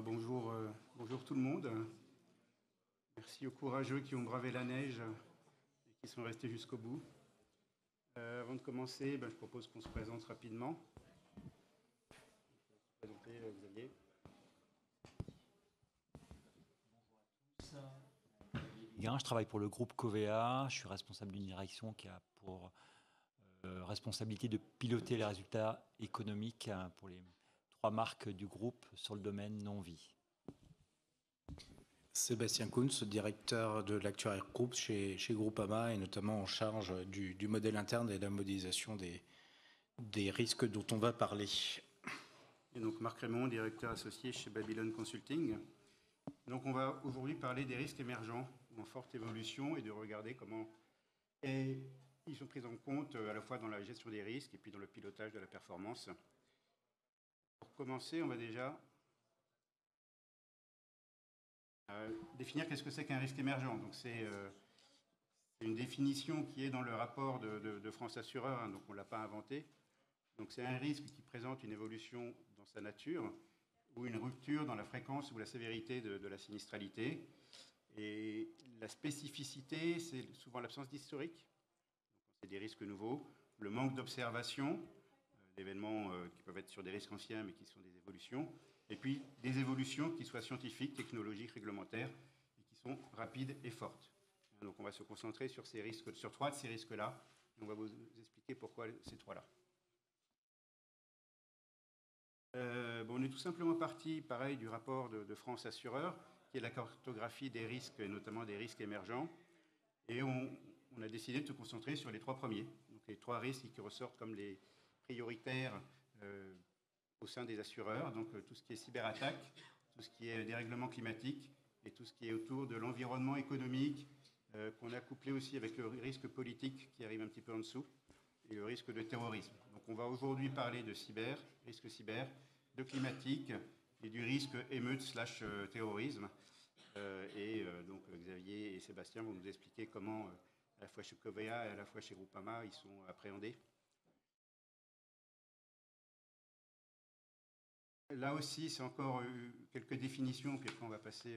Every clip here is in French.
Bonjour, bonjour tout le monde. Merci aux courageux qui ont bravé la neige et qui sont restés jusqu'au bout. Avant de commencer, je propose qu'on se présente rapidement. Présenter, Xavier. Je travaille pour le groupe Covea. Je suis responsable d'une direction qui a pour responsabilité de piloter les résultats économiques pour les 3 marques du groupe sur le domaine non-vie. Sébastien Kuntz, directeur de l'actuariat groupe chez Groupama et notamment en charge du modèle interne et de la modélisation des risques dont on va parler. Et donc Marc Raymond, directeur associé chez Babylon Consulting. Donc on va aujourd'hui parler des risques émergents en forte évolution et de regarder comment ils sont pris en compte à la fois dans la gestion des risques et puis dans le pilotage de la performance. Pour commencer, on va déjà définir qu'est-ce que c'est qu'un risque émergent. Donc c'est une définition qui est dans le rapport de France Assureur, donc on ne l'a pas inventé. Donc c'est un risque qui présente une évolution dans sa nature ou une rupture dans la fréquence ou la sévérité de la sinistralité. Et la spécificité, c'est souvent l'absence d'historique. C'est des risques nouveaux, le manque d'observation d'événements qui peuvent être sur des risques anciens mais qui sont des évolutions, et puis des évolutions qui soient scientifiques, technologiques, réglementaires, et qui sont rapides et fortes. Donc on va se concentrer sur 3 de ces risques-là, et on va vous expliquer pourquoi ces 3-là. On est tout simplement parti, pareil, du rapport de France Assureur, qui est la cartographie des risques, et notamment des risques émergents, et on a décidé de se concentrer sur les 3 premiers, donc les 3 risques qui ressortent comme les prioritaires au sein des assureurs, donc tout ce qui est cyberattaque, tout ce qui est dérèglement climatique et tout ce qui est autour de l'environnement économique, qu'on a couplé aussi avec le risque politique qui arrive un petit peu en dessous, et le risque de terrorisme. Donc on va aujourd'hui parler de risque cyber, de climatique et du risque émeute/terrorisme. Donc Xavier et Sébastien vont nous expliquer comment, à la fois chez Covea et à la fois chez Groupama, ils sont appréhendés. Là aussi, c'est encore quelques définitions, puis après on va passer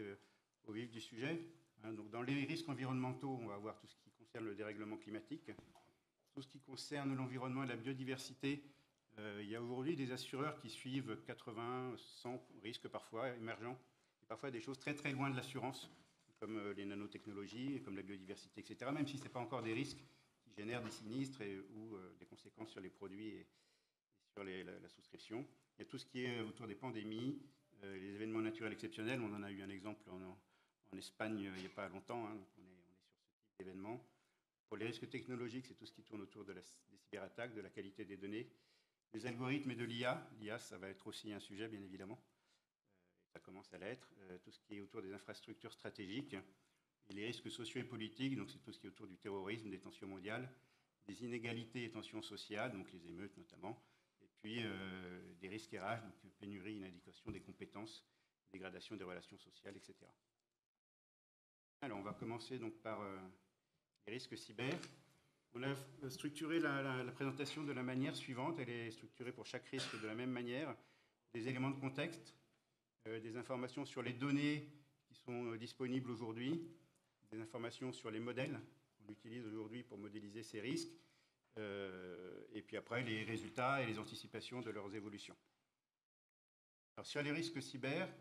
au vif du sujet. Donc dans les risques environnementaux, on va voir tout ce qui concerne le dérèglement climatique. Tout ce qui concerne l'environnement et la biodiversité, il y a aujourd'hui des assureurs qui suivent 80, 100 risques parfois émergents, et parfois des choses très très loin de l'assurance, comme les nanotechnologies, comme la biodiversité, etc., même si ce n'est pas encore des risques qui génèrent des sinistres ou des conséquences sur les produits et sur la souscription. Il y a tout ce qui est autour des pandémies, les événements naturels exceptionnels. On en a eu un exemple en Espagne il n'y a pas longtemps. Donc on est sur ce type d'événement. Pour les risques technologiques, c'est tout ce qui tourne autour des cyberattaques, de la qualité des données, des algorithmes et de l'IA. L'IA, ça va être aussi un sujet, bien évidemment. Ça commence à l'être. Tout ce qui est autour des infrastructures stratégiques. Et les risques sociaux et politiques, donc c'est tout ce qui est autour du terrorisme, des tensions mondiales, des inégalités et tensions sociales, donc les émeutes notamment. Et puis des risques RH, donc pénurie, inadéquation des compétences, dégradation des relations sociales, etc. Alors, on va commencer donc par les risques cyber. On a structuré la présentation de la manière suivante. Elle est structurée pour chaque risque de la même manière. Des éléments de contexte, des informations sur les données qui sont disponibles aujourd'hui, des informations sur les modèles qu'on utilise aujourd'hui pour modéliser ces risques, et puis après les résultats et les anticipations de leurs évolutions. Alors sur les risques cyber,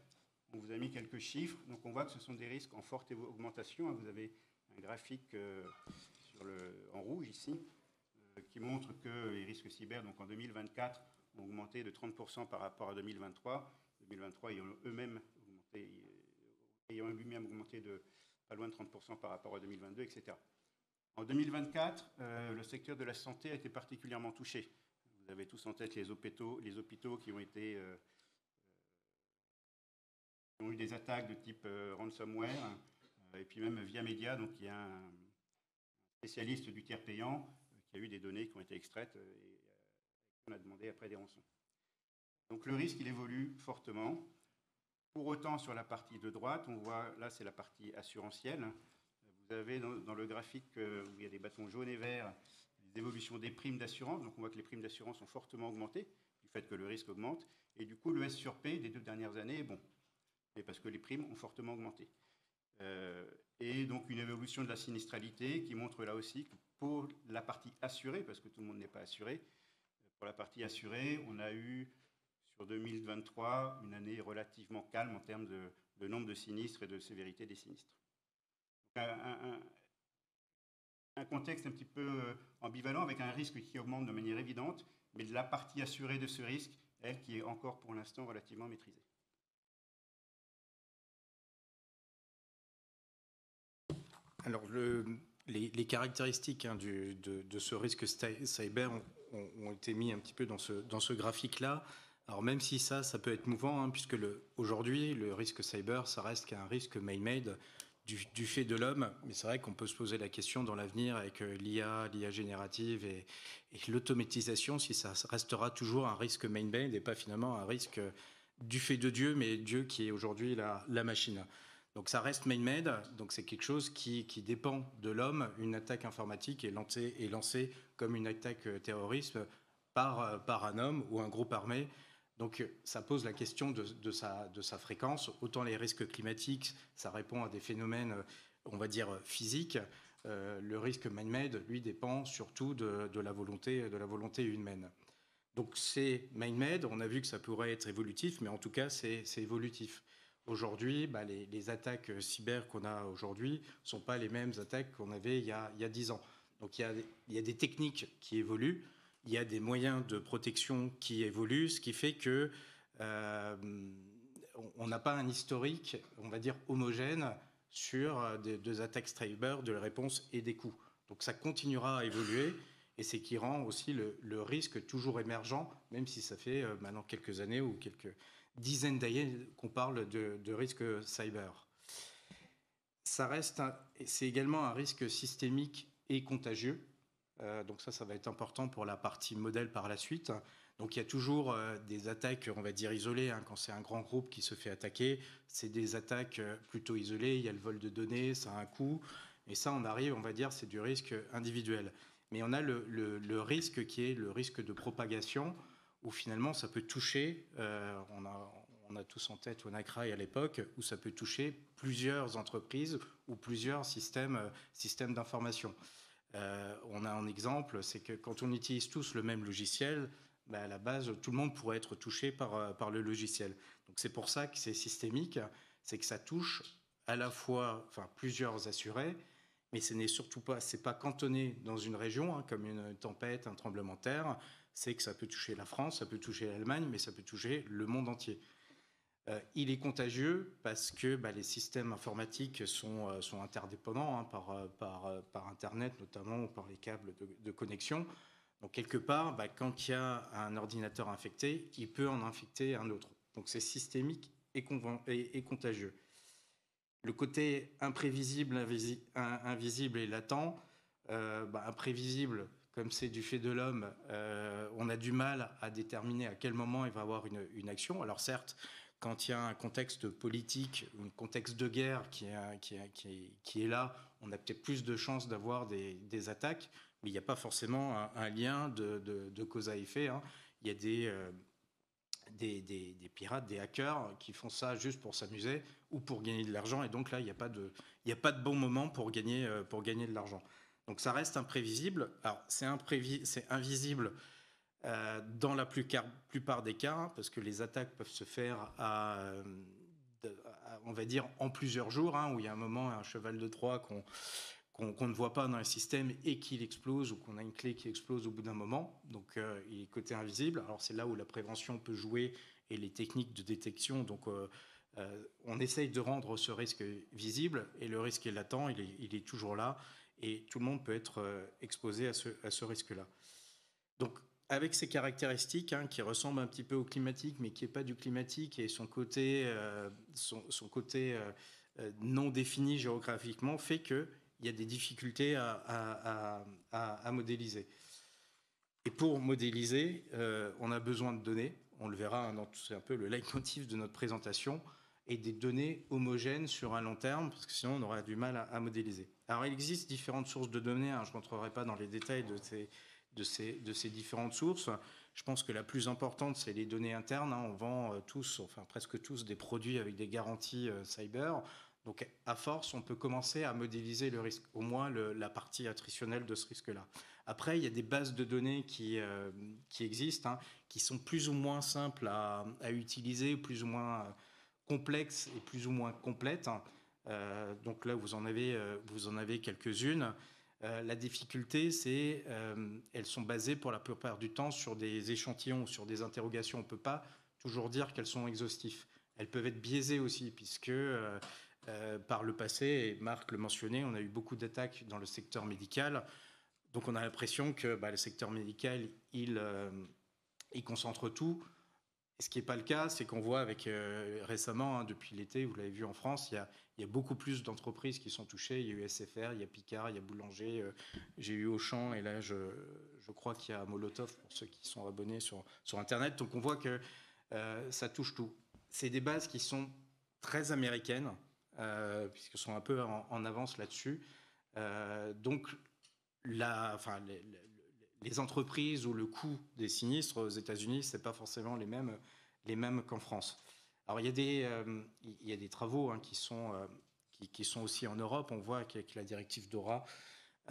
on vous a mis quelques chiffres. Donc on voit que ce sont des risques en forte augmentation. Vous avez un graphique en rouge ici qui montre que les risques cyber, donc en 2024, ont augmenté de 30% par rapport à 2023. 2023 ayant eux-mêmes augmenté de pas loin de 30% par rapport à 2022, etc. En 2024, le secteur de la santé a été particulièrement touché. Vous avez tous en tête les hôpitaux qui ont eu des attaques de type ransomware, et puis même via Média, donc il y a un spécialiste du tiers payant qui a eu des données qui ont été extraites et on a demandé après des rançons. Donc le risque, il évolue fortement. Pour autant, sur la partie de droite, on voit, là c'est la partie assurantielle. Vous avez dans le graphique où il y a des bâtons jaunes et verts, les évolutions des primes d'assurance. Donc on voit que les primes d'assurance ont fortement augmenté du fait que le risque augmente. Et du coup, le S sur P des 2 dernières années est bon. mais parce que les primes ont fortement augmenté. Et donc une évolution de la sinistralité qui montre là aussi que pour la partie assurée, parce que tout le monde n'est pas assuré, pour la partie assurée, on a eu sur 2023 une année relativement calme en termes de nombre de sinistres et de sévérité des sinistres. Donc un contexte un petit peu ambivalent avec un risque qui augmente de manière évidente, mais de la partie assurée de ce risque, elle, qui est encore pour l'instant relativement maîtrisée. Alors, les caractéristiques de ce risque cyber ont été mis un petit peu dans ce graphique-là. Alors, même si ça peut être mouvant, puisque aujourd'hui, le risque cyber, ça reste qu'un risque man-made du fait de l'homme. Mais c'est vrai qu'on peut se poser la question dans l'avenir avec l'IA générative et l'automatisation, si ça restera toujours un risque man-made et pas finalement un risque du fait de Dieu, mais Dieu qui est aujourd'hui la machine. Donc ça reste man-made, donc c'est quelque chose qui dépend de l'homme. Une attaque informatique est lancée comme une attaque terroriste par un homme ou un groupe armé. Donc ça pose la question de sa fréquence. Autant les risques climatiques, ça répond à des phénomènes, on va dire, physiques. Le risque man-made, lui, dépend surtout de la volonté humaine. Donc c'est man-made, on a vu que ça pourrait être évolutif, mais en tout cas c'est évolutif. Aujourd'hui, les attaques cyber qu'on a aujourd'hui ne sont pas les mêmes attaques qu'on avait il y a 10 ans. Donc il y a des techniques qui évoluent, il y a des moyens de protection qui évoluent, ce qui fait que on n'a pas un historique, on va dire, homogène sur des attaques cyber, de la réponse et des coûts. Donc ça continuera à évoluer et c'est qui rend aussi le risque toujours émergent, même si ça fait maintenant quelques années ou quelques dizaines d'années qu'on parle de risque cyber. C'est également un risque systémique et contagieux. Donc ça va être important pour la partie modèle par la suite. Donc il y a toujours des attaques, on va dire, isolées. Quand c'est un grand groupe qui se fait attaquer, c'est des attaques plutôt isolées. Il y a le vol de données, ça a un coût. Et ça, on arrive, on va dire, c'est du risque individuel. Mais on a le risque qui est le risque de propagation, où finalement ça peut toucher, on a tous en tête WannaCry à l'époque, où ça peut toucher plusieurs entreprises ou plusieurs systèmes d'information. On a un exemple, c'est que quand on utilise tous le même logiciel, à la base, tout le monde pourrait être touché par le logiciel. Donc c'est pour ça que c'est systémique, c'est que ça touche à la fois plusieurs assurés, mais ce n'est surtout pas, c'est pas cantonné dans une région, comme une tempête, un tremblement de terre. C'est que ça peut toucher la France, ça peut toucher l'Allemagne, mais ça peut toucher le monde entier. Il est contagieux parce que les systèmes informatiques sont interdépendants par Internet notamment ou par les câbles de connexion. Donc quelque part, quand il y a un ordinateur infecté, il peut en infecter un autre. Donc c'est systémique et contagieux. Le côté imprévisible, invisible et latent, imprévisible, comme c'est du fait de l'homme, on a du mal à déterminer à quel moment il va avoir une action. Alors certes, quand il y a un contexte politique, un contexte de guerre qui est là, on a peut-être plus de chances d'avoir des attaques, mais il n'y a pas forcément un lien de cause à effet. Il y a des pirates, des hackers qui font ça juste pour s'amuser ou pour gagner de l'argent, et donc là, il n'y a pas de bon moment pour gagner de l'argent. Donc ça reste imprévisible. Alors c'est invisible dans la plupart des cas, parce que les attaques peuvent se faire on va dire en plusieurs jours, où il y a un moment, un cheval de Troie qu'on ne voit pas dans le système et qu'il explose, ou qu'on a une clé qui explose au bout d'un moment. Donc il est côté invisible. Alors c'est là où la prévention peut jouer et les techniques de détection. Donc on essaye de rendre ce risque visible, et le risque est latent, il est toujours là, et tout le monde peut être exposé à ce risque-là. Donc avec ces caractéristiques qui ressemblent un petit peu au climatique, mais qui n'est pas du climatique, et son côté non défini géographiquement, fait qu'il y a des difficultés à modéliser. Et pour modéliser, on a besoin de données. On le verra, c'est un peu le leitmotiv de notre présentation, et des données homogènes sur un long terme, parce que sinon on aurait du mal à modéliser. Alors il existe différentes sources de données, je ne rentrerai pas dans les détails ces différentes sources. Je pense que la plus importante, c'est les données internes. On vend tous, enfin presque tous, des produits avec des garanties cyber. Donc, à force, on peut commencer à modéliser le risque, au moins la partie attritionnelle de ce risque-là. Après, il y a des bases de données qui existent, qui sont plus ou moins simples à utiliser, plus ou moins complexes et plus ou moins complètes. Donc là, vous en avez quelques-unes. La difficulté, c'est elles sont basées pour la plupart du temps sur des échantillons, sur des interrogations. On ne peut pas toujours dire qu'elles sont exhaustives. Elles peuvent être biaisées aussi, puisque par le passé, et Marc le mentionnait, on a eu beaucoup d'attaques dans le secteur médical. Donc on a l'impression que le secteur médical, il concentre tout. Et ce qui n'est pas le cas, c'est qu'on voit récemment, depuis l'été, vous l'avez vu en France, il y a beaucoup plus d'entreprises qui sont touchées. Il y a eu SFR, il y a Picard, il y a Boulanger, j'ai eu Auchan, et là je crois qu'il y a Molotov pour ceux qui sont abonnés sur Internet. Donc on voit que ça touche tout. C'est des bases qui sont très américaines, puisqu'elles sont un peu en avance là-dessus. Donc les entreprises ou le coût des sinistres aux États-Unis, c'est pas forcément les mêmes qu'en France. Alors il y a des travaux qui sont aussi en Europe. On voit qu'avec la directive DORA,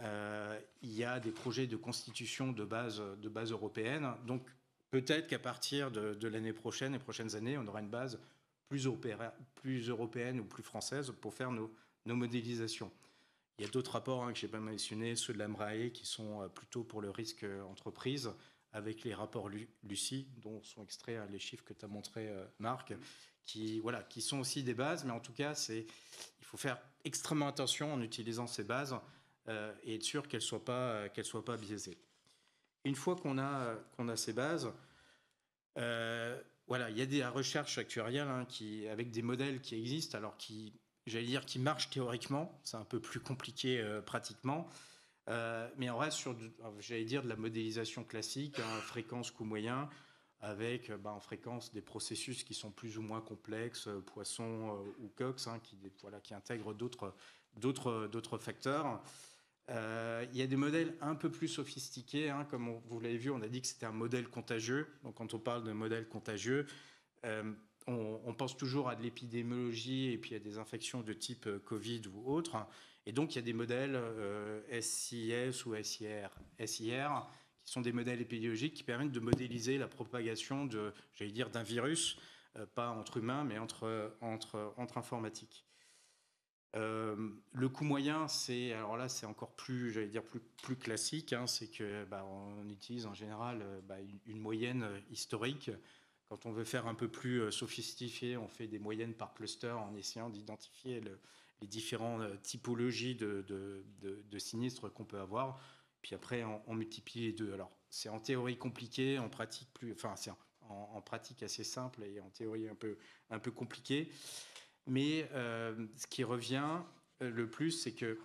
il y a des projets de constitution de bases européennes. Donc peut-être qu'à partir de l'année prochaine, les prochaines années, on aura une base plus européenne ou plus française pour faire nos modélisations. Il y a d'autres rapports que je n'ai pas mentionnés, ceux de l'AMRAE, qui sont plutôt pour le risque entreprise, avec les rapports Lucie, dont sont extraits les chiffres que tu as montrés, Marc, qui sont aussi des bases, mais en tout cas, il faut faire extrêmement attention en utilisant ces bases et être sûr qu'elles soient pas biaisées. Une fois qu'on a ces bases, il y a des recherches actuarielles avec des modèles qui existent, alors qui marchent théoriquement, c'est un peu plus compliqué pratiquement, mais on reste sur, de la modélisation classique, fréquence, coût moyen, avec en fréquence des processus qui sont plus ou moins complexes, Poisson ou Cox, qui intègrent d'autres facteurs. Il y a des modèles un peu plus sophistiqués, comme vous l'avez vu, on a dit que c'était un modèle contagieux. Donc quand on parle de modèle contagieux, on pense toujours à de l'épidémiologie et puis à des infections de type Covid ou autre. Et donc, il y a des modèles SIS ou SIR, qui sont des modèles épidémiologiques qui permettent de modéliser la propagation d'un virus, pas entre humains, mais entre informatiques. Le coût moyen, c'est encore plus, plus classique. C'est que on utilise en général une moyenne historique. Quand on veut faire un peu plus sophistiqué, on fait des moyennes par cluster en essayant d'identifier les différentes typologies de sinistres qu'on peut avoir. Puis après, on multiplie les deux. Alors, c'est en théorie compliqué, en pratique c'est en pratique assez simple et en théorie un peu compliqué. Mais ce qui revient le plus, c'est que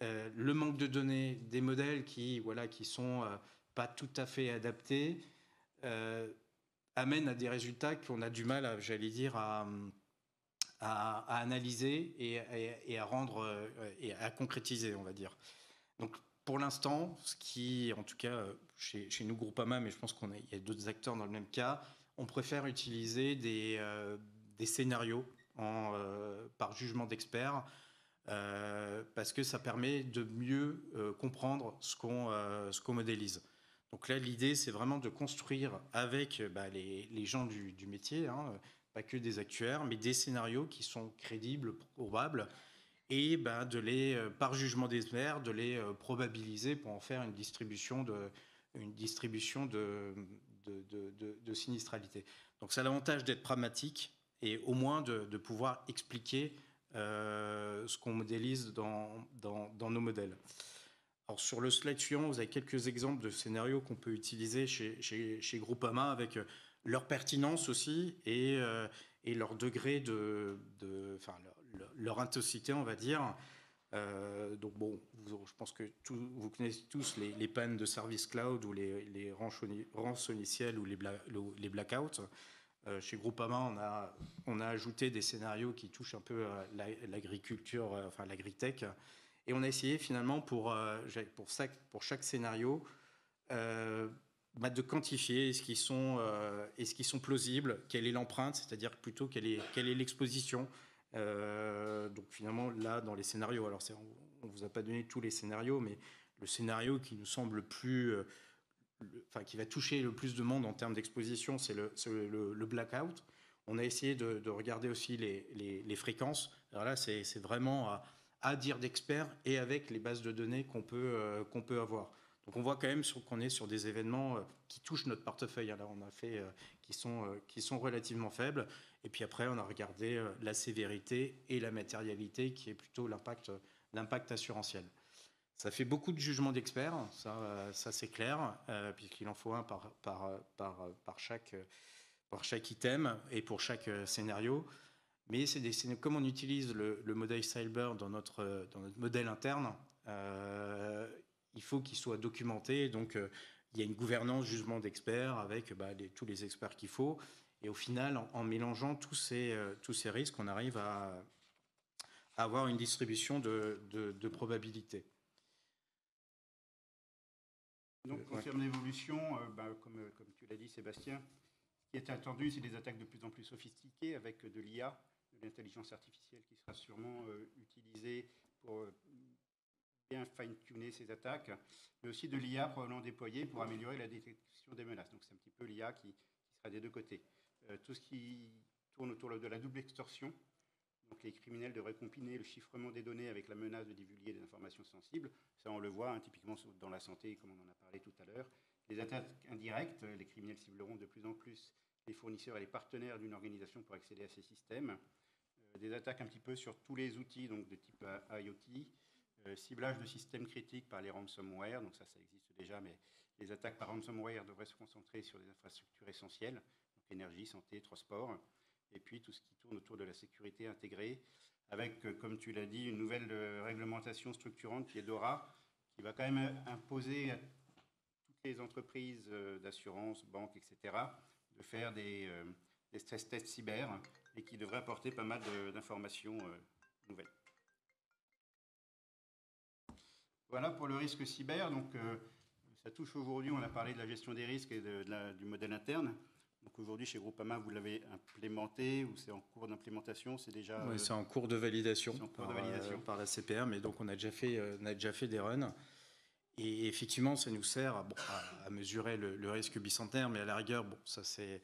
le manque de données, des modèles qui sont pas tout à fait adaptés, amène à des résultats qu'on a du mal à analyser et à rendre et à concrétiser, on va dire. Donc pour l'instant, ce qui, en tout cas chez nous Groupama, mais je pense qu'il y a d'autres acteurs dans le même cas, on préfère utiliser des scénarios par jugement d'experts, parce que ça permet de mieux comprendre ce qu'on modélise. Donc là, l'idée, c'est vraiment de construire avec les gens du métier, pas que des actuaires, mais des scénarios qui sont crédibles, probables, et par jugement d'experts, de les probabiliser pour en faire une distribution de sinistralité. Donc ça a l'avantage d'être pragmatique et au moins de pouvoir expliquer ce qu'on modélise dans nos modèles. Alors sur le slide suivant, vous avez quelques exemples de scénarios qu'on peut utiliser chez Groupama avec leur pertinence aussi et leur degré leur intensité, on va dire. Donc bon, je pense que vous connaissez tous les pannes de service cloud ou les rançonniciels ou les blackouts. Chez Groupama, on a ajouté des scénarios qui touchent un peu à l'agriculture, l'agritech. Et on a essayé finalement pour chaque scénario de quantifier est-ce qu'ils sont plausibles, quelle est l'empreinte, c'est-à-dire plutôt quelle est l'exposition. Donc finalement, là, dans les scénarios, alors on ne vous a pas donné tous les scénarios, mais le scénario qui nous semble qui va toucher le plus de monde en termes d'exposition, c'est le blackout. On a essayé de regarder aussi les fréquences. Alors là, c'est vraiment à dire d'experts et avec les bases de données qu'on peut avoir. Donc on voit quand même qu'on est sur des événements qui touchent notre portefeuille. Là, on a fait qui sont relativement faibles. Et puis après, on a regardé la sévérité et la matérialité, qui est plutôt l'impact assurantiel. Ça fait beaucoup de jugements d'experts, ça c'est clair, puisqu'il en faut un par chaque item et pour chaque scénario. Mais comme on utilise le modèle cyber dans notre modèle interne, il faut qu'il soit documenté. Donc, il y a une gouvernance jugement d'experts avec tous les experts qu'il faut. Et au final, en mélangeant tous ces risques, on arrive à avoir une distribution de probabilité. Donc, concernant l'évolution, comme tu l'as dit, Sébastien, ce qui est attendu, c'est des attaques de plus en plus sophistiquées avec de l'IA, de l'intelligence artificielle qui sera sûrement utilisée pour bien fine-tuner ces attaques, mais aussi de l'IA probablement déployée pour améliorer la détection des menaces. Donc c'est un petit peu l'IA qui sera des deux côtés. Tout ce qui tourne autour de la double extorsion, donc les criminels devraient combiner le chiffrement des données avec la menace de divulguer des informations sensibles. Ça, on le voit typiquement dans la santé, comme on en a parlé tout à l'heure. Les attaques indirectes, les criminels cibleront de plus en plus les fournisseurs et les partenaires d'une organisation pour accéder à ces systèmes. Des attaques un petit peu sur tous les outils, donc de type IoT, ciblage de systèmes critiques par les ransomware, donc ça existe déjà, mais les attaques par ransomware devraient se concentrer sur des infrastructures essentielles, donc énergie, santé, transport, et puis tout ce qui tourne autour de la sécurité intégrée, avec, comme tu l'as dit, une nouvelle réglementation structurante qui est DORA, qui va quand même imposer à toutes les entreprises d'assurance, banques, etc., de faire des stress tests cyber et qui devrait apporter pas mal d'informations nouvelles. Voilà pour le risque cyber. Donc, ça touche aujourd'hui, on a parlé de la gestion des risques et du modèle interne. Donc aujourd'hui, chez Groupama, vous l'avez implémenté ou c'est en cours d'implémentation? C'est déjà. Oui, c'est en cours de validation, par la CPR, mais donc on a déjà fait des runs. Et effectivement, ça nous sert à mesurer le risque bicentenaire, mais à la rigueur, ça c'est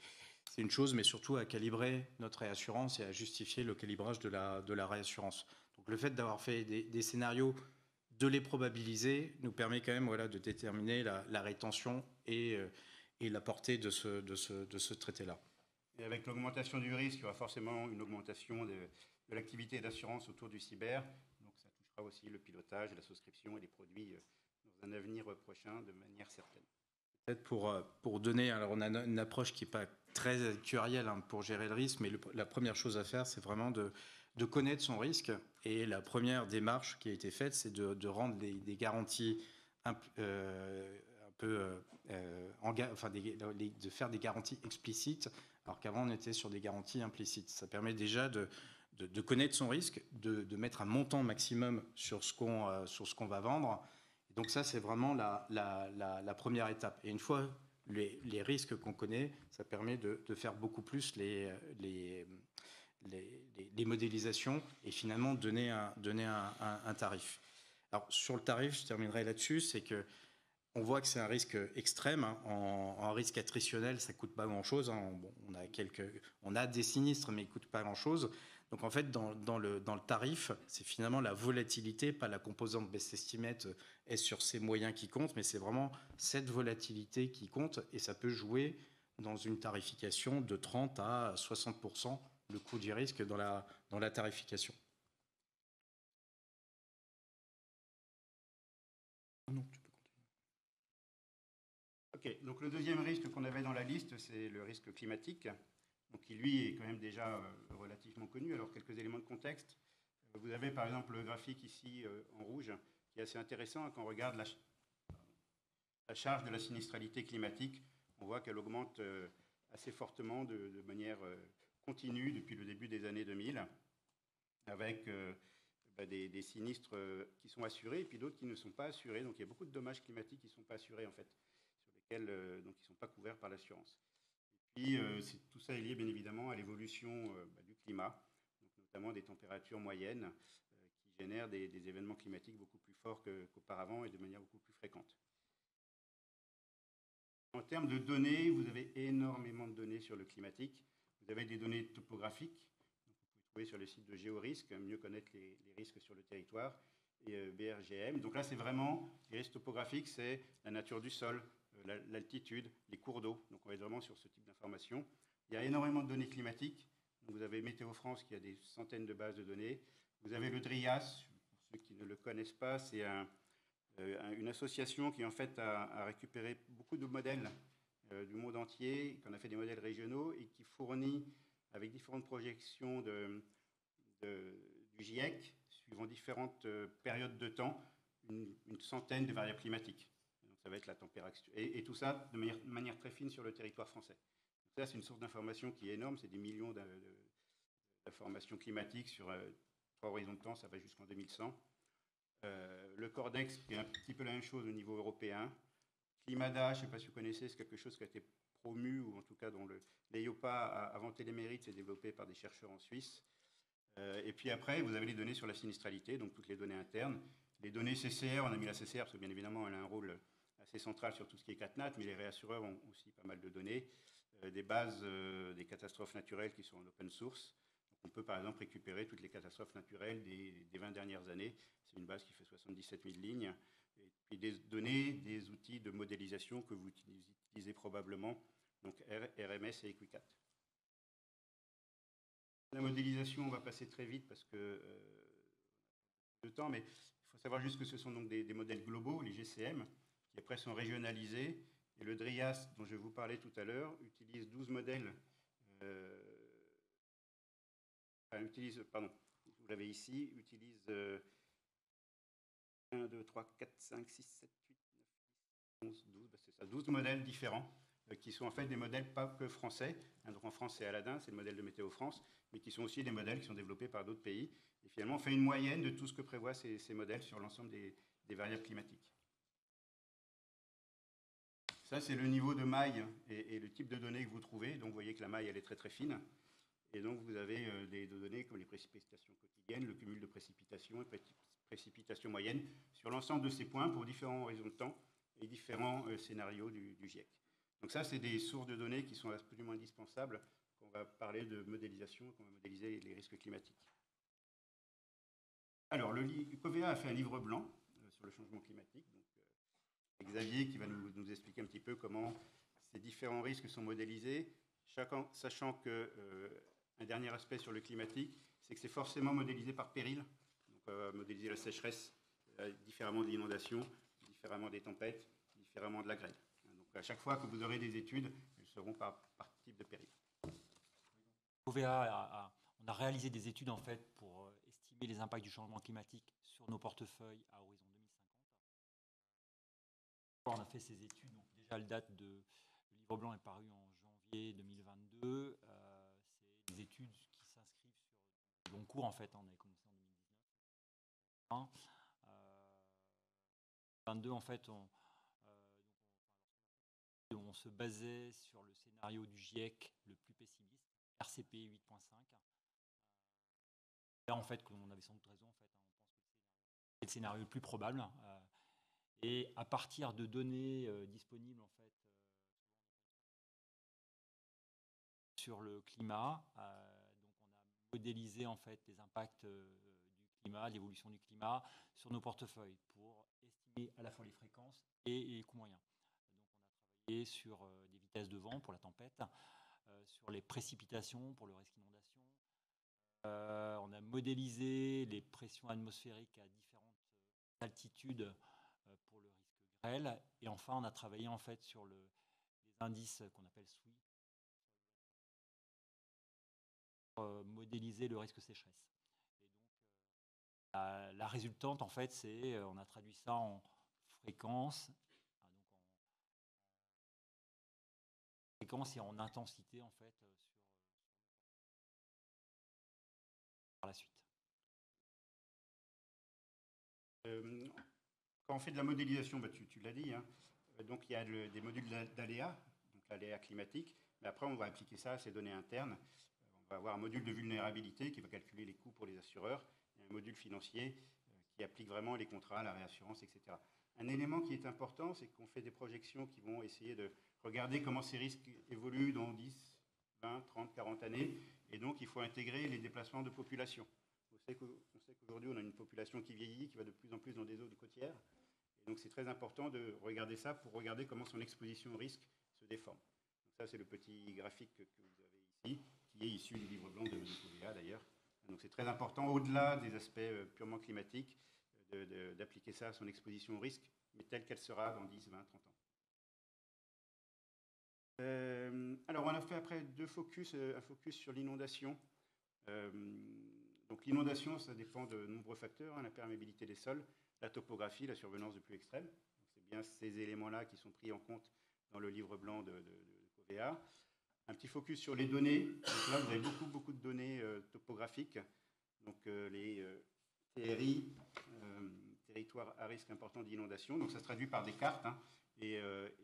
une chose, mais surtout à calibrer notre réassurance et à justifier le calibrage de la réassurance. Donc le fait d'avoir fait des scénarios, de les probabiliser, nous permet quand même de déterminer la rétention et la portée de ce traité-là. Et avec l'augmentation du risque, il y aura forcément une augmentation de l'activité d'assurance autour du cyber. Donc ça touchera aussi le pilotage, la souscription et les produits dans un avenir prochain de manière certaine. Peut-être pour donner, alors on a une approche qui n'est pas très actuarielle pour gérer le risque, mais la première chose à faire, c'est vraiment de connaître son risque. Et la première démarche qui a été faite, c'est de rendre des garanties de faire des garanties explicites, alors qu'avant on était sur des garanties implicites. Ça permet déjà de connaître son risque, de mettre un montant maximum sur ce qu'on va vendre. Et donc ça, c'est vraiment la première étape. Et une fois les risques qu'on connaît, ça permet de faire beaucoup plus les modélisations et finalement donner un tarif. Alors sur le tarif, je terminerai là-dessus, c'est que on voit que c'est un risque extrême. En risque attritionnel, ça coûte pas grand-chose. On a des sinistres, mais ils coûtent pas grand-chose. Donc en fait, dans le tarif, c'est finalement la volatilité, pas la composante best estimate est sur ces moyens qui comptent, mais c'est vraiment cette volatilité qui compte, et ça peut jouer dans une tarification de 30 à 60% le coût du risque dans la tarification. Non, tu peux continuer. Ok, donc le deuxième risque qu'on avait dans la liste, c'est le risque climatique, donc qui lui est quand même déjà relativement connu. Alors quelques éléments de contexte. Vous avez par exemple le graphique ici en rouge, qui est assez intéressant quand on regarde la charge de la sinistralité climatique. On voit qu'elle augmente assez fortement de manière continue depuis le début des années 2000, avec des sinistres qui sont assurés et puis d'autres qui ne sont pas assurés. Donc il y a beaucoup de dommages climatiques qui ne sont pas assurés en fait lesquels donc, ils ne sont pas couverts par l'assurance. Et puis, tout ça est lié bien évidemment à l'évolution du climat, donc, notamment des températures moyennes qui génèrent des événements climatiques beaucoup plus forts qu'auparavant et de manière beaucoup plus fréquente. En termes de données, vous avez énormément de données sur le climatique. Vous avez des données topographiques, donc vous pouvez trouver sur le site de Géorisque, mieux connaître les risques sur le territoire, et BRGM. Donc là, c'est vraiment, les risques topographiques, c'est la nature du sol, l'altitude, les cours d'eau. Donc on va être vraiment sur ce type d'informations. Il y a énormément de données climatiques. Donc vous avez Météo France qui a des centaines de bases de données. Vous avez le DRIAS, pour ceux qui ne le connaissent pas, c'est une association qui en fait a récupéré beaucoup de modèles du monde entier, qui en a fait des modèles régionaux et qui fournit avec différentes projections du GIEC, suivant différentes périodes de temps, une centaine de variables climatiques. Donc ça va être la température. Et tout ça de manière très fine sur le territoire français. Donc ça, c'est une source d'information qui est énorme, c'est des millions d'informations climatiques sur 3 horizons de temps, ça va jusqu'en 2100. Le Cordex, qui est un petit peu la même chose au niveau européen. Climada, je ne sais pas si vous connaissez, c'est quelque chose qui a été promu, ou en tout cas dont l'EIOPA a vanté les mérites, c'est développé par des chercheurs en Suisse. Et puis après, vous avez les données sur la sinistralité, donc toutes les données internes. Les données CCR, on a mis la CCR parce que bien évidemment, elle a un rôle assez central sur tout ce qui est CatNat, mais les réassureurs ont aussi pas mal de données. Des bases des catastrophes naturelles qui sont en open source. On peut par exemple récupérer toutes les catastrophes naturelles des 20 dernières années. C'est une base qui fait 77 000 lignes. Et puis des données, des outils de modélisation que vous utilisez probablement, donc RMS et Equicat. La modélisation, on va passer très vite parce que de temps, mais il faut savoir juste que ce sont donc des modèles globaux, les GCM, qui après sont régionalisés. Et le DRIAS, dont je vais vous parlais tout à l'heure, utilise 12 modèles. Vous l'avez ici, utilise 1, 2, 3, 4, 5, 6, 7, 8, 9, 10, 11, 12, c'est ça, 12 modèles différents qui sont en fait des modèles pas que français. Donc en France, c'est Aladin, c'est le modèle de Météo France, mais qui sont aussi des modèles qui sont développés par d'autres pays. Et finalement, on fait une moyenne de tout ce que prévoient ces modèles sur l'ensemble des variables climatiques. Ça, c'est le niveau de maille et le type de données que vous trouvez. Donc vous voyez que la maille, elle est très très fine. Et donc vous avez des données comme les précipitations quotidiennes, le cumul de précipitations et précipitations moyennes sur l'ensemble de ces points pour différents horizons de temps et différents scénarios du GIEC. Donc ça, c'est des sources de données qui sont absolument indispensables quand on va parler de modélisation, quand on va modéliser les risques climatiques. Alors, le COVEA a fait un livre blanc sur le changement climatique. Donc, Xavier qui va nous expliquer un petit peu comment ces différents risques sont modélisés, sachant qu'un dernier aspect sur le climatique, c'est que c'est forcément modélisé par péril. Donc, on va modéliser la sécheresse différemment de l'inondation, différemment des tempêtes, différemment de la grêle. Donc, à chaque fois que vous aurez des études, elles seront par type de péril. OVA, on a réalisé des études en fait pour estimer les impacts du changement climatique sur nos portefeuilles à horizon 2050. On a fait ces études, donc déjà le livre blanc est paru en janvier 2022. C'est des études qui s'inscrivent sur le long cours en fait. On a commencé en 2019. 2022 en fait, on se basait sur le scénario du GIEC le plus pessimiste, RCP 8.5. Là, en fait, on avait sans doute raison, en fait, on pense que c'est le scénario le plus probable. Et à partir de données disponibles, en fait, sur le climat, donc on a modélisé en fait les impacts du climat, l'évolution du climat sur nos portefeuilles pour estimer à la fois les fréquences et les coûts moyens. Donc, on a travaillé sur des vitesses de vent pour la tempête, sur les précipitations pour le risque d'inondation. On a modélisé les pressions atmosphériques à différentes altitudes pour le risque grêle. Et enfin, on a travaillé en fait sur les indices qu'on appelle SWI pour modéliser le risque sécheresse. Et donc, la résultante, en fait, c'est on a traduit ça en fréquence, et en intensité, en fait, par la suite. Quand on fait de la modélisation, tu l'as dit, hein, Donc il y a des modules d'aléa, donc l'aléa climatique, mais après on va appliquer ça à ces données internes. On va avoir un module de vulnérabilité qui va calculer les coûts pour les assureurs, et un module financier qui applique vraiment les contrats, la réassurance, etc. Un élément qui est important, c'est qu'on fait des projections qui vont essayer de regarder comment ces risques évoluent dans 10, 20, 30, 40 années, et donc il faut intégrer les déplacements de population. On sait qu'aujourd'hui on a une population qui vieillit, qui va de plus en plus dans des zones côtières, et donc c'est très important de regarder ça pour regarder comment son exposition au risque se déforme. Donc ça c'est le petit graphique que vous avez ici, qui est issu du livre blanc de Covea d'ailleurs. Donc c'est très important, au-delà des aspects purement climatiques, d'appliquer ça à son exposition au risque, mais telle qu'elle sera dans 10, 20, 30 ans. Alors on a fait après un focus sur l'inondation. Donc l'inondation, ça dépend de nombreux facteurs, hein, la perméabilité des sols, la topographie, la survenance de pluies extrêmes. C'est bien ces éléments-là qui sont pris en compte dans le livre blanc de Covea. Un petit focus sur les données. Donc là, vous avez beaucoup de données topographiques. Donc les TRI, territoires à risque important d'inondation. Donc ça se traduit par des cartes. Hein, et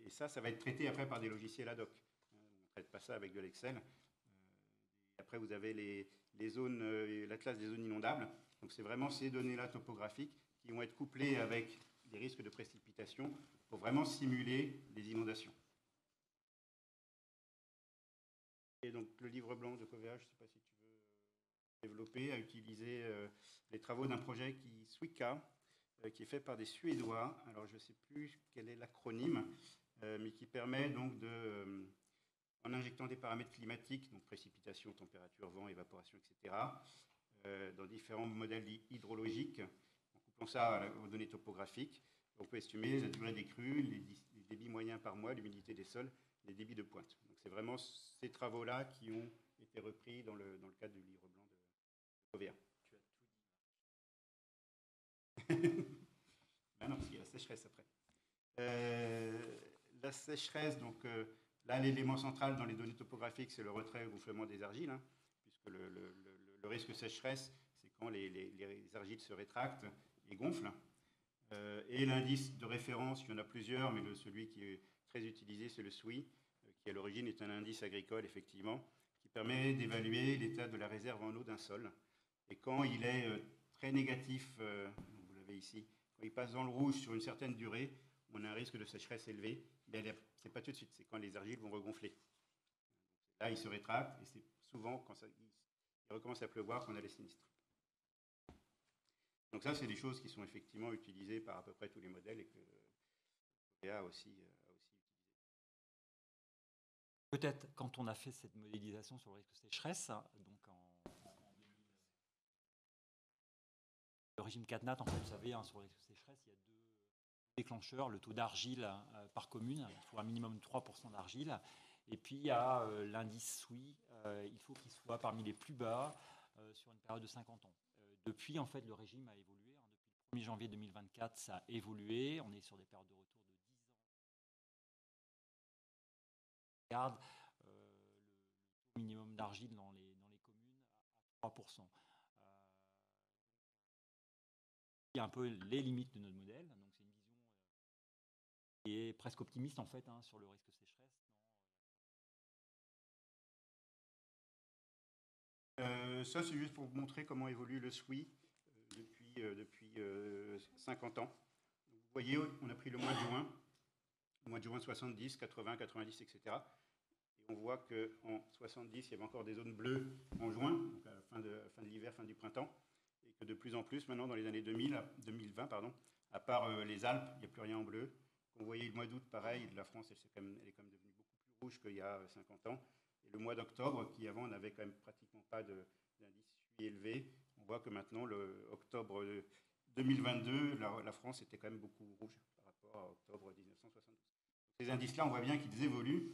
ça va être traité après par des logiciels ad hoc. On ne traite pas ça avec de l'Excel. Après, vous avez les zones, l'atlas des zones inondables. Donc c'est vraiment ces données-là topographiques qui vont être couplées avec les risques de précipitation pour vraiment simuler les inondations. Et donc le livre blanc de Covea, je ne sais pas si tu veux développer, a utilisé les travaux d'un projet Suica, qui est fait par des Suédois. Alors je ne sais plus quel est l'acronyme, mais qui permet donc de, en injectant des paramètres climatiques, donc précipitation, température, vent, évaporation, etc., dans différents modèles hydrologiques, en couplant ça aux données topographiques, on peut estimer la durée des crues, les débits moyens par mois, l'humidité des sols, les débits de pointe. Donc c'est vraiment ces travaux-là qui ont été repris dans le cadre du livre blanc de Covea. Tu as tout dit. Ben non, parce qu'il y a la sécheresse après. La sécheresse, donc là, l'élément central dans les données topographiques, c'est le retrait et le gonflement des argiles, hein, puisque le risque sécheresse, c'est quand les argiles se rétractent et gonflent. Et l'indice de référence, il y en a plusieurs, mais celui qui est très utilisé, c'est le SWI, qui à l'origine est un indice agricole, effectivement, qui permet d'évaluer l'état de la réserve en eau d'un sol. Et quand il est très négatif, vous l'avez ici, quand il passe dans le rouge sur une certaine durée, on a un risque de sécheresse élevé. Mais ce n'est pas tout de suite, c'est quand les argiles vont regonfler. Là, il se rétracte, et c'est souvent quand il recommence à pleuvoir qu'on a les sinistres. Donc ça, c'est des choses qui sont effectivement utilisées par à peu près tous les modèles et que Covea a aussi utilisé. Peut-être quand on a fait cette modélisation sur le risque sécheresse, donc le régime CatNat, en fait, vous savez, hein, sur le risque sécheresse, il y a deux déclencheurs, le taux d'argile par commune, il faut un minimum de 3% d'argile, et puis il y a l'indice SWI, il faut qu'il soit parmi les plus bas sur une période de 50 ans. Depuis, en fait, le régime a évolué. Hein, depuis le 1er janvier 2024, ça a évolué. On est sur des périodes de retour de 10 ans. Regarde le taux minimum d'argile dans les communes à 3%. Il y a un peu les limites de notre modèle. Donc c'est une vision qui est presque optimiste en fait hein, sur le risque sécheresse. Ça, c'est juste pour vous montrer comment évolue le SWI depuis 50 ans. Vous voyez, on a pris le mois de juin 70, 80, 90, etc. Et on voit qu'en 70, il y avait encore des zones bleues en juin, donc à la fin de l'hiver, fin du printemps, et que de plus en plus, maintenant, dans les années 2020, à part les Alpes, il n'y a plus rien en bleu. Vous voyez le mois d'août, pareil, la France, elle est quand même devenue beaucoup plus rouge qu'il y a 50 ans. Et le mois d'octobre, qui avant n'avait quand même pratiquement pas d'indice SWI élevé, on voit que maintenant, le octobre 2022, la France était quand même beaucoup rouge par rapport à octobre 1972. Ces indices-là, on voit bien qu'ils évoluent,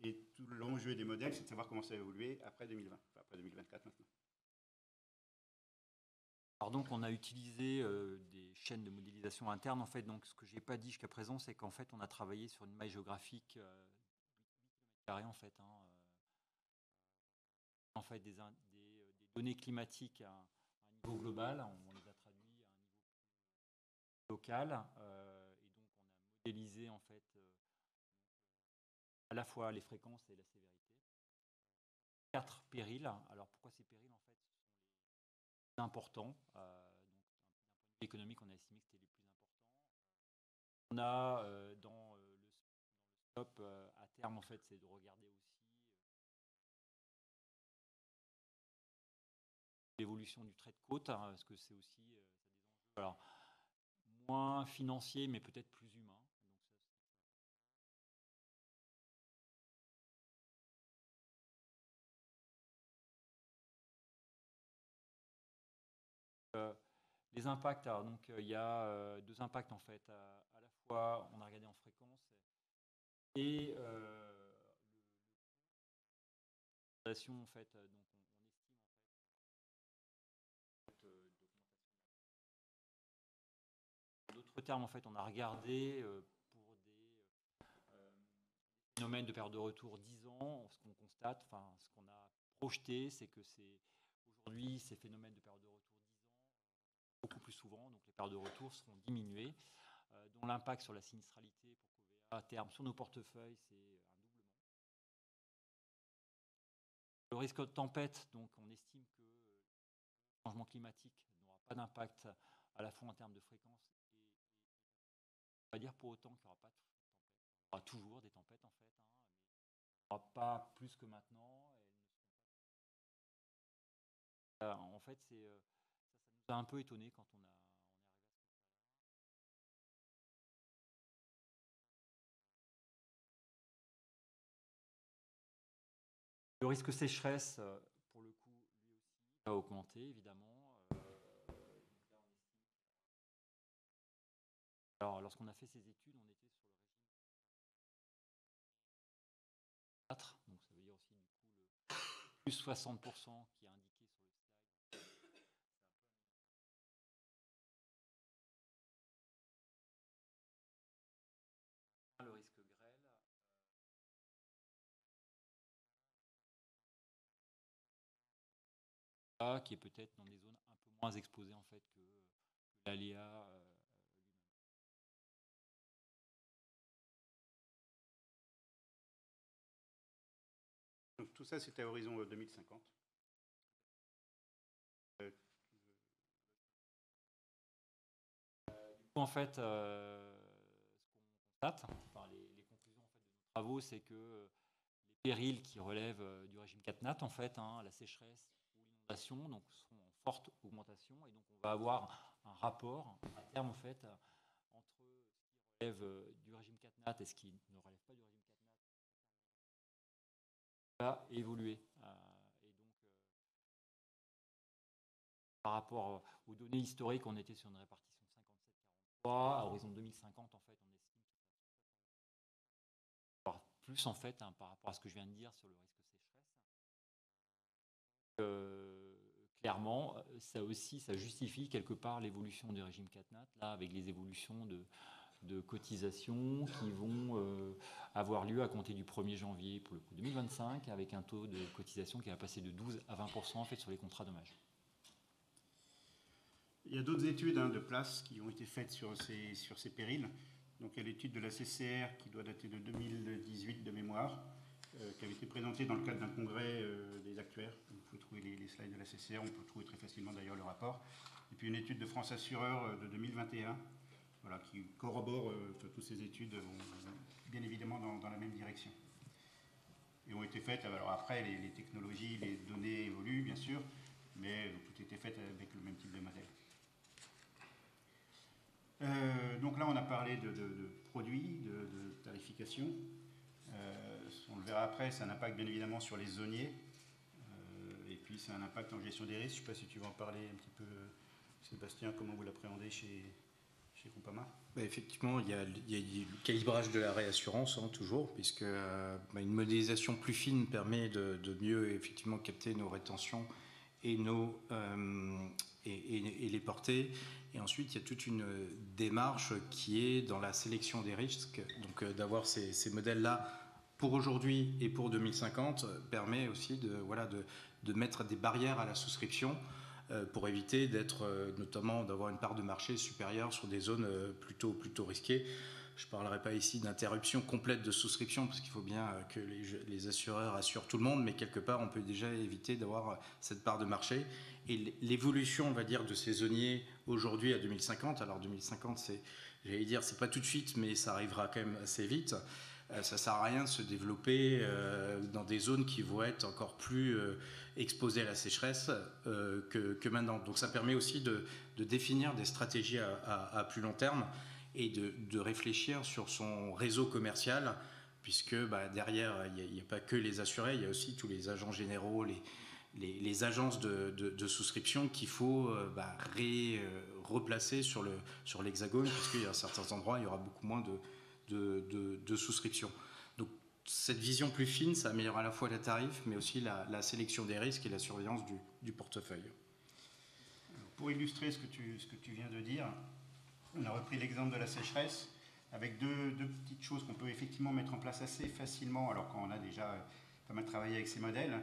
et tout l'enjeu des modèles, c'est de savoir comment ça a évolué après 2020, enfin après 2024 maintenant. Alors donc on a utilisé des chaînes de modélisation interne en fait. Donc ce que j'ai pas dit jusqu'à présent, c'est qu'en fait on a travaillé sur une maille géographique 8 km² en fait. Hein, en fait des données climatiques à un niveau global, on les a traduits à un niveau local et donc on a modélisé en fait à la fois les fréquences et la sévérité. 4 périls. Alors pourquoi ces périls? En fait, ce sont les plus importants. Donc, d'un point de vue économique, on a estimé que c'était les plus importants. On a dans le scope à terme, en fait, c'est de regarder aussi l'évolution du trait de côte, hein, parce que c'est aussi ça a des enjeux. Alors, moins financiers, mais peut-être plus humains. Les impacts, alors, donc il y a 2 impacts en fait. À la fois, on a regardé en fréquence et l'augmentation en fait. Donc on estime en fait d'augmentation. En d'autres termes, en fait, on a regardé pour des phénomènes de période de retour 10 ans. Ce qu'on constate, enfin ce qu'on a projeté, c'est que aujourd'hui ces phénomènes de période de retour 10 ans beaucoup plus souvent, donc les périodes de retour seront diminuées, dont l'impact sur la sinistralité pour Covéa à terme sur nos portefeuilles, c'est un doublement. Le risque de tempête, donc on estime que le changement climatique n'aura pas d'impact à la fois en termes de fréquence et on va dire pour autant qu'il n'y aura pas de tempête. Il y aura toujours des tempêtes en fait, hein, mais il n'y aura pas plus que maintenant. En fait, ça nous a un peu étonné quand on est arrivé à ce résultat-là. Le risque sécheresse, pour le coup, lui aussi, a augmenté, évidemment. Alors, lorsqu'on a fait ces études, on était sur le régime 4, donc ça veut dire aussi, du coup, le plus 60% qui est indiqué sur le slide. Le risque grêle, qui est peut-être dans des zones un peu moins exposées en fait que l'aléa lui-même. Donc tout ça, c'était à horizon 2050. En fait, ce qu'on constate, enfin, les conclusions en fait, de nos travaux, c'est que les périls qui relèvent du régime 4 nat, en fait, hein, la sécheresse ou l'inondation, donc seront en forte augmentation, et donc on va avoir un rapport à terme en fait entre ce qui relève du régime 4 nat et ce qui ne relève pas du régime 4 nat va évoluer. Et donc par rapport aux données historiques, on était sur une répartition 57-43. À horizon 2050, en fait, on estime qu'il va avoir plus, en fait, hein, par rapport à ce que je viens de dire sur le risque sécheresse. Clairement, ça aussi, ça justifie quelque part l'évolution du régime 4 nat, là, avec les évolutions de cotisations qui vont avoir lieu à compter du 1er janvier pour le coup 2025, avec un taux de cotisation qui va passer de 12 à 20% en fait sur les contrats dommages. Il y a d'autres études de place qui ont été faites sur ces périls. Donc il y a l'étude de la CCR qui doit dater de 2018 de mémoire, qui avait été présentée dans le cadre d'un congrès des actuaires. Vous pouvez trouver les slides de la CCR, on peut trouver très facilement d'ailleurs le rapport. Et puis une étude de France Assureur de 2021, voilà, qui corrobore toutes ces études vont bien évidemment dans la même direction. Et ont été faites, alors après les technologies, les données évoluent bien sûr, mais tout était fait avec le même type de modèle. Donc là, on a parlé de produits, de tarification. On le verra après, c'est un impact bien évidemment sur les zoniers. Et puis c'est un impact en gestion des risques. Je ne sais pas si tu veux en parler un petit peu, Sébastien, comment vous l'appréhendez chez Groupama. Effectivement, il y a le calibrage de la réassurance, toujours, puisque une modélisation plus fine permet de mieux effectivement capter nos rétentions et les porter. Et ensuite, il y a toute une démarche qui est dans la sélection des risques. Donc, d'avoir ces modèles-là pour aujourd'hui et pour 2050 permet aussi de mettre des barrières à la souscription pour éviter notamment d'avoir une part de marché supérieure sur des zones plutôt risquées. je ne parlerai pas ici d'interruption complète de souscription, parce qu'il faut bien que les assureurs assurent tout le monde, mais quelque part, on peut déjà éviter d'avoir cette part de marché. Et l'évolution, on va dire, de saisonniers aujourd'hui à 2050, alors 2050, j'allais dire, c'est pas tout de suite, mais ça arrivera quand même assez vite. Ça ne sert à rien de se développer dans des zones qui vont être encore plus exposées à la sécheresse que maintenant. Donc ça permet aussi de définir des stratégies à plus long terme et de réfléchir sur son réseau commercial, puisque derrière, il n'y a pas que les assurés, il y a aussi tous les agents généraux, les agences de souscription qu'il faut replacer sur l'hexagone, parce qu'il y a certains endroits, il y aura beaucoup moins de souscription. Donc cette vision plus fine, ça améliore à la fois la tarif, mais aussi la sélection des risques et la surveillance du portefeuille. Pour illustrer ce que tu viens de dire, on a repris l'exemple de la sécheresse avec deux petites choses qu'on peut effectivement mettre en place assez facilement, alors qu'on a déjà pas mal travaillé avec ces modèles.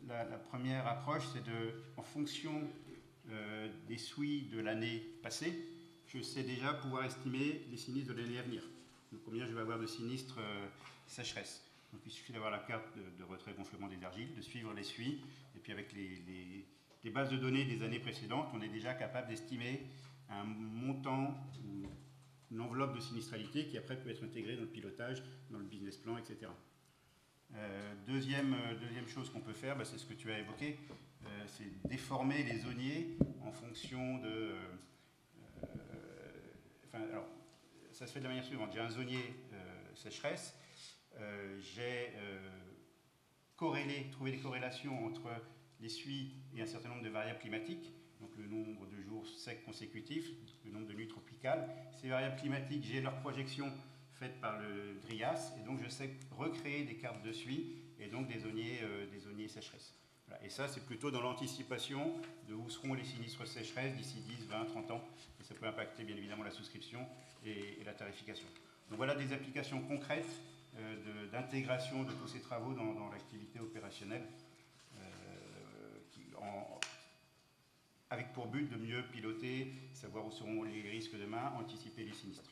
La première approche, c'est en fonction des suies de l'année passée, je sais déjà pouvoir estimer les sinistres de l'année à venir. Donc combien je vais avoir de sinistres sécheresse. Donc il suffit d'avoir la carte de retrait gonflement des argiles, de suivre les suies, et puis avec les bases de données des années précédentes, on est déjà capable d'estimer un montant ou une enveloppe de sinistralité qui après peut être intégrée dans le pilotage, dans le business plan, etc. Deuxième chose qu'on peut faire, c'est ce que tu as évoqué, c'est déformer les zoniers en fonction de... alors, ça se fait de la manière suivante. J'ai un zonier sécheresse, j'ai trouvé des corrélations entre les suies et un certain nombre de variables climatiques, donc le nombre de jours secs consécutifs, le nombre de nuits tropicales. Ces variables climatiques, j'ai leur projection faite par le DRIAS, et donc je sais recréer des cartes de suie et donc des zoniers sécheresse. Voilà. Et ça, c'est plutôt dans l'anticipation de où seront les sinistres sécheresse d'ici 10, 20, 30 ans. Et ça peut impacter bien évidemment la souscription et la tarification. Donc voilà des applications concrètes d'intégration de tous ces travaux dans l'activité opérationnelle, avec pour but de mieux piloter, savoir où seront les risques demain, anticiper les sinistres.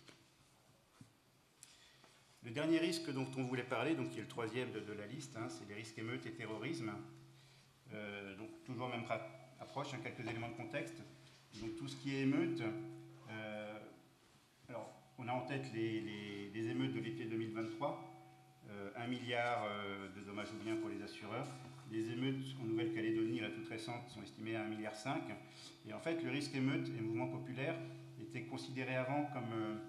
Le dernier risque dont on voulait parler, donc qui est le troisième de la liste, c'est les risques émeutes et terrorisme. Donc toujours même approche, quelques éléments de contexte. Donc tout ce qui est émeute, alors on a en tête les émeutes de l'été 2023, 1 milliard de dommages ou biens pour les assureurs. Les émeutes en Nouvelle-Calédonie, la toute récente, sont estimées à 1,5 milliard. Et en fait, le risque émeute et mouvement populaire était considéré avant comme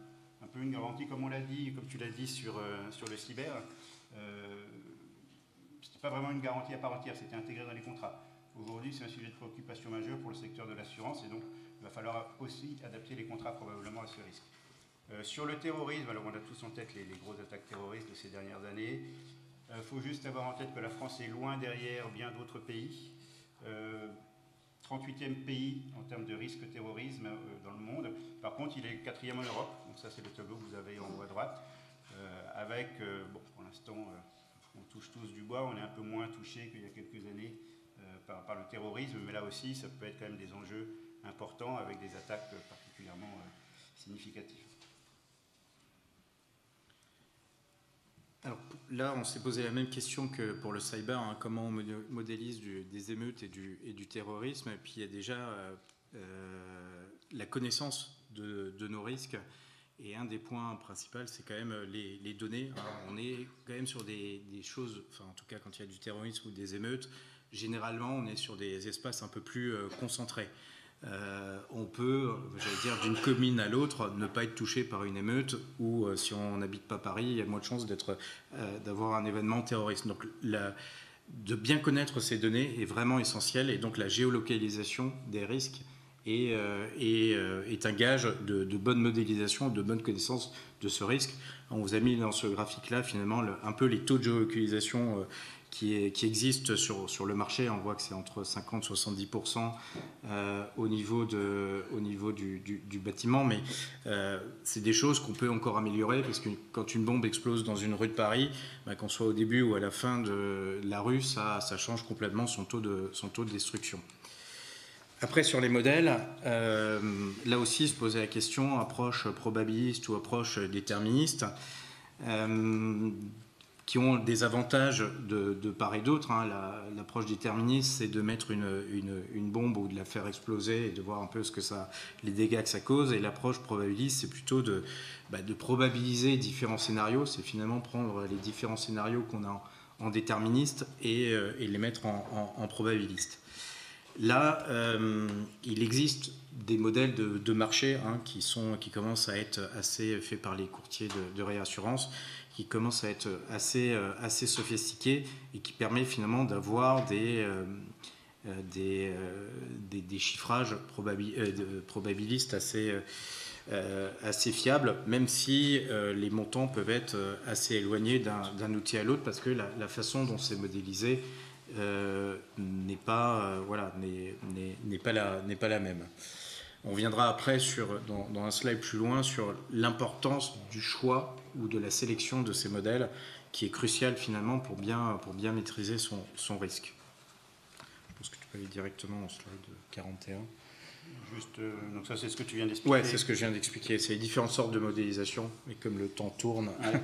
un peu une garantie, comme on l'a dit, comme tu l'as dit sur le cyber. C'était pas vraiment une garantie à part entière, c'était intégré dans les contrats. Aujourd'hui, c'est un sujet de préoccupation majeur pour le secteur de l'assurance, et donc il va falloir aussi adapter les contrats probablement à ce risque. Sur le terrorisme, alors on a tous en tête les grosses attaques terroristes de ces dernières années. Il faut juste avoir en tête que la France est loin derrière bien d'autres pays. 38e pays en termes de risque terrorisme dans le monde. Par contre, il est 4e en Europe. Donc ça, c'est le tableau que vous avez en haut à droite. Avec, pour l'instant, on touche tous du bois. On est un peu moins touché qu'il y a quelques années par le terrorisme. Mais là aussi, ça peut être quand même des enjeux importants avec des attaques particulièrement significatives. Alors là, on s'est posé la même question que pour le cyber, comment on modélise des émeutes et du terrorisme. Et puis il y a déjà la connaissance de nos risques. Et un des points principaux, c'est quand même les données. Alors, on est quand même sur des choses, enfin en tout cas quand il y a du terrorisme ou des émeutes, généralement on est sur des espaces un peu plus concentrés. On peut, j'allais dire, d'une commune à l'autre, ne pas être touché par une émeute, ou si on n'habite pas Paris, il y a moins de chances d'avoir un événement terroriste. Donc de bien connaître ces données est vraiment essentiel, et donc la géolocalisation des risques est un gage de bonne modélisation, de bonne connaissance de ce risque. On vous a mis dans ce graphique-là finalement un peu les taux de géolocalisation qui existent sur le marché. On voit que c'est entre 50 et 70% au niveau du bâtiment, mais c'est des choses qu'on peut encore améliorer, parce que quand une bombe explose dans une rue de Paris, qu'on soit au début ou à la fin de la rue, ça change complètement son taux de destruction. Après, sur les modèles, là aussi se posait la question, approche probabiliste ou approche déterministe, qui ont des avantages de part et d'autre. Hein. L'approche déterministe, c'est de mettre une bombe ou de la faire exploser et de voir un peu les dégâts que ça cause. Et l'approche probabiliste, c'est plutôt de probabiliser différents scénarios. C'est finalement prendre les différents scénarios qu'on a en déterministe et les mettre en probabiliste. Là, il existe des modèles de marché hein, qui commencent à être assez faits par les courtiers de réassurance, qui commencent à être assez sophistiqués et qui permet finalement d'avoir des chiffrages probabilistes assez fiables, même si les montants peuvent être assez éloignés d'un outil à l'autre, parce que la façon dont c'est modélisé n'est pas la même. On viendra après dans un slide plus loin sur l'importance du choix ou de la sélection de ces modèles, qui est crucial finalement pour bien maîtriser son risque. Je pense que tu peux aller directement au slide 41. Juste, donc ça c'est ce que tu viens d'expliquer. Ouais, c'est ce que je viens d'expliquer. C'est les différentes sortes de modélisation, et comme le temps tourne. Ouais.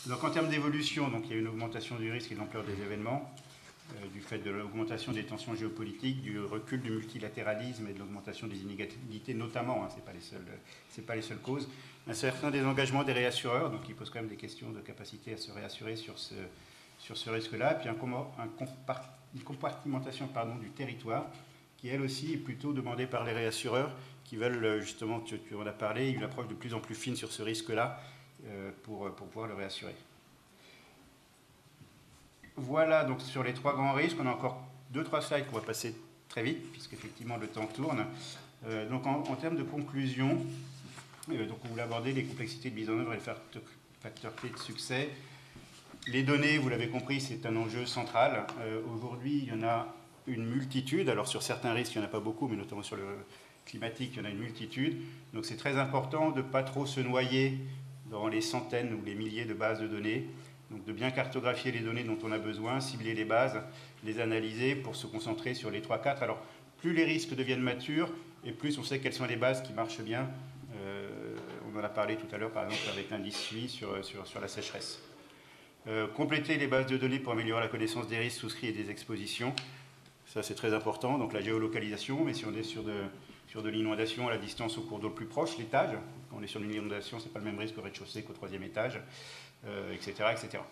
Donc en termes d'évolution, donc il y a une augmentation du risque et de l'ampleur des événements, du fait de l'augmentation des tensions géopolitiques, du recul du multilatéralisme et de l'augmentation des inégalités, notamment, hein, c'est pas les seules causes. Un certain désengagement des réassureurs, donc qui pose quand même des questions de capacité à se réassurer sur ce risque-là, puis une compartimentation du territoire, qui elle aussi est plutôt demandée par les réassureurs, qui veulent justement, tu en as parlé, une approche de plus en plus fine sur ce risque-là pour pouvoir le réassurer. Voilà donc sur les trois grands risques. On a encore 2-3 slides qu'on va passer très vite, puisqu'effectivement le temps tourne. Donc en termes de conclusion, donc on voulait aborder les complexités de mise en œuvre et les facteurs clés de succès. Les données, vous l'avez compris, c'est un enjeu central. Aujourd'hui, il y en a une multitude. Alors sur certains risques, il n'y en a pas beaucoup, mais notamment sur le climatique, il y en a une multitude. Donc c'est très important de ne pas trop se noyer dans les centaines ou les milliers de bases de données. Donc de bien cartographier les données dont on a besoin, cibler les bases, les analyser pour se concentrer sur les 3-4. Alors plus les risques deviennent matures et plus on sait quelles sont les bases qui marchent bien. On en a parlé tout à l'heure par exemple avec l'indice SUI sur la sécheresse. Compléter les bases de données pour améliorer la connaissance des risques souscrits et des expositions. Ça c'est très important, donc la géolocalisation, mais si on est sur de l'inondation à la distance au cours d'eau le plus proche, l'étage. Quand on est sur une inondation, c'est pas le même risque au rez-de-chaussée qu'au 3e étage. Etc., etc.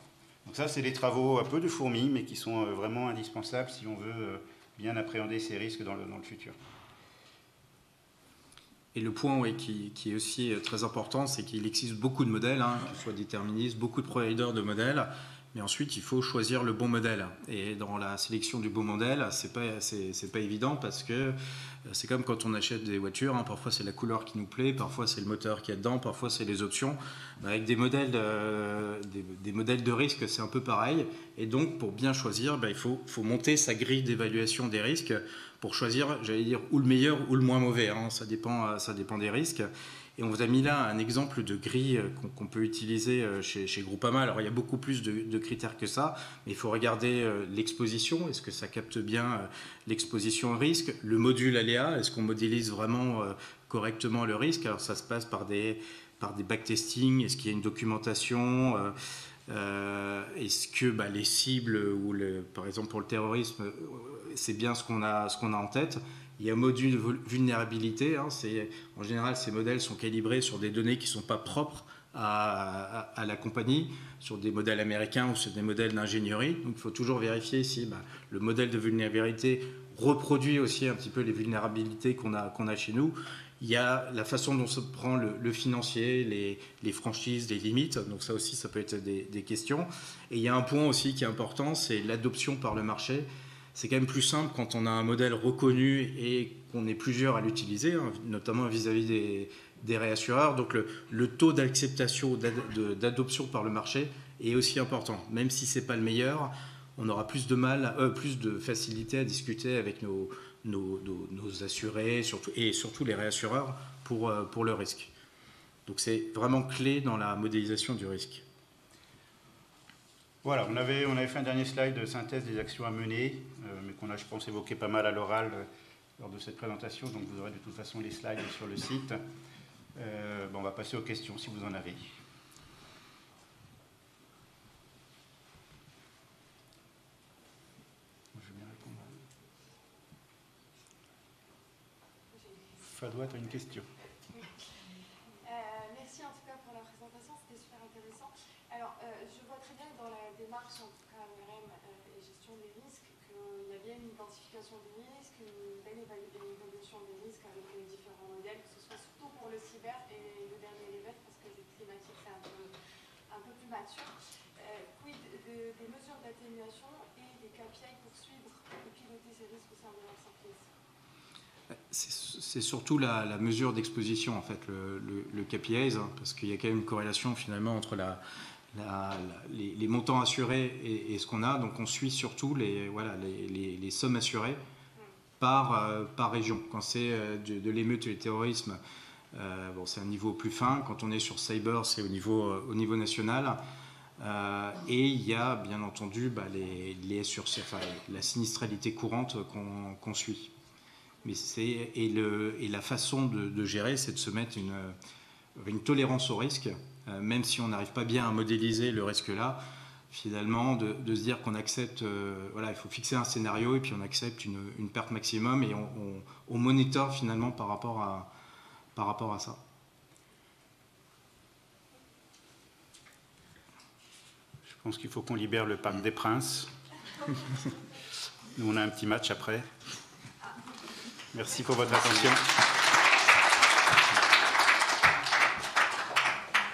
Donc ça, c'est des travaux un peu de fourmi, mais qui sont vraiment indispensables si on veut bien appréhender ces risques dans le futur. Et le point qui est aussi très important, c'est qu'il existe beaucoup de modèles, hein, que ce soit déterministes, beaucoup de providers de modèles, mais ensuite il faut choisir le bon modèle. Et dans la sélection du bon modèle, c'est pas évident, parce que c'est comme quand on achète des voitures, hein, parfois c'est la couleur qui nous plaît, parfois c'est le moteur qu'il y a dedans, parfois c'est les options. Avec des modèles de risque, c'est un peu pareil. Et donc pour bien choisir, il faut monter sa grille d'évaluation des risques pour choisir, j'allais dire, ou le meilleur ou le moins mauvais, hein, ça dépend des risques. Et on vous a mis là un exemple de grille qu'on peut utiliser chez Groupama. Alors il y a beaucoup plus de critères que ça, mais il faut regarder l'exposition, est-ce que ça capte bien l'exposition au risque, le module aléa, est-ce qu'on modélise vraiment correctement le risque. Alors ça se passe par des backtesting, est-ce qu'il y a une documentation, est-ce que les cibles, ou par exemple pour le terrorisme, c'est bien ce qu'on a en tête. Il y a un module vulnérabilité, hein, en général ces modèles sont calibrés sur des données qui ne sont pas propres à la compagnie, sur des modèles américains ou sur des modèles d'ingénierie. Donc il faut toujours vérifier si le modèle de vulnérabilité reproduit aussi un petit peu les vulnérabilités qu'on a chez nous. Il y a la façon dont se prend le financier, les franchises, les limites. Donc ça aussi, ça peut être des questions. Et il y a un point aussi qui est important, c'est l'adoption par le marché. C'est quand même plus simple quand on a un modèle reconnu et qu'on est plusieurs à l'utiliser, hein, notamment vis-à-vis des réassureurs. Donc le taux d'acceptation, d'adoption par le marché est aussi important. Même si ce n'est pas le meilleur, on aura plus de facilité à discuter avec nos assurés et surtout les réassureurs pour le risque. Donc c'est vraiment clé dans la modélisation du risque. Voilà, on avait fait un dernier slide de synthèse des actions à mener, mais qu'on a, je pense, évoqué pas mal à l'oral lors de cette présentation, donc vous aurez de toute façon les slides sur le site. On va passer aux questions si vous en avez. Je vais bien répondre. Fadwa, tu as une question? Merci en tout cas pour la présentation, c'était super intéressant. Alors, je vois très bien dans la démarche, en tout cas ORM et gestion des risques, qu'il y a bien une identification des risques, une belle évaluation des risques avec les différents modèles, que ce soit surtout pour le cyber et le dernier élément, parce que les climatiques c'est un peu plus mature. Quid des mesures d'atténuation et des KPI pour suivre et piloter ces risques au sein de l'entreprise? C'est surtout la mesure d'exposition, en fait, le KPIs, hein, parce qu'il y a quand même une corrélation finalement entre les montants assurés et ce qu'on a. Donc on suit surtout les sommes assurées par région. Quand c'est de l'émeute et du terrorisme, c'est un niveau plus fin. Quand on est sur cyber, c'est au niveau national. Et il y a bien entendu la sinistralité courante qu'on suit. Et la façon de gérer, c'est de se mettre une tolérance au risque, même si on n'arrive pas bien à modéliser le risque là, finalement, de se dire qu'on accepte, il faut fixer un scénario et puis on accepte une perte maximum et on monitor finalement par rapport à ça. Je pense qu'il faut qu'on libère le Parc des Princes. Nous, on a un petit match après. Merci pour votre attention.